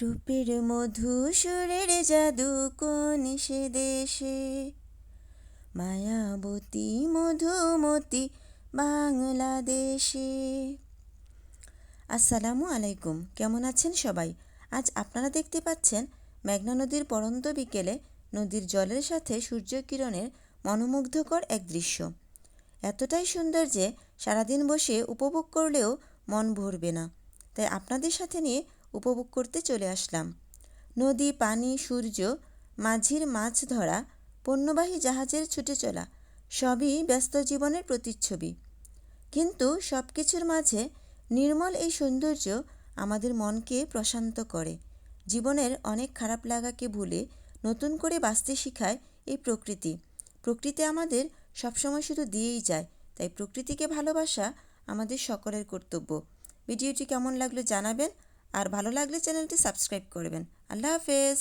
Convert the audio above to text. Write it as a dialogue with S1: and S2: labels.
S1: রূপের মধু সুরের জাদু কোন সে দেশে, মায়াবতী মধুমতি বাংলাদেশে। আসসালামু আলাইকুম, কেমন আছেন সবাই? আজ আপনারা দেখতে পাচ্ছেন মেঘনা নদীর পড়ন্ত বিকেলে নদীর জলের সাথে সূর্যকিরণের মনোমুগ্ধকর এক দৃশ্য। এতটাই সুন্দর যে সারাদিন বসে উপভোগ করলেও মন ভরবে না, তাই আপনাদের সাথে নিয়ে উপভোগ করতে চলে আসলাম। নদী, পানি, সূর্য, মাঝির মাছ ধরা, পণ্যবাহী জাহাজের ছুটে চলা সবই ব্যস্ত জীবনের প্রতিচ্ছবি। কিন্তু সব কিছুর মাঝে নির্মল এই সৌন্দর্য আমাদের মনকে প্রশান্ত করে। জীবনের অনেক খারাপ লাগাকে ভুলে নতুন করে বাঁচতে শেখায় এই প্রকৃতি। প্রকৃতি আমাদের সবসময় শুধু দিয়েই যায়, তাই প্রকৃতিকে ভালোবাসা আমাদের সকলের কর্তব্য। ভিডিওটি কেমন লাগলো জানাবেন, আর ভালো লাগলে চ্যানেলটি সাবস্ক্রাইব করবেন। আল্লাহ হাফেজ।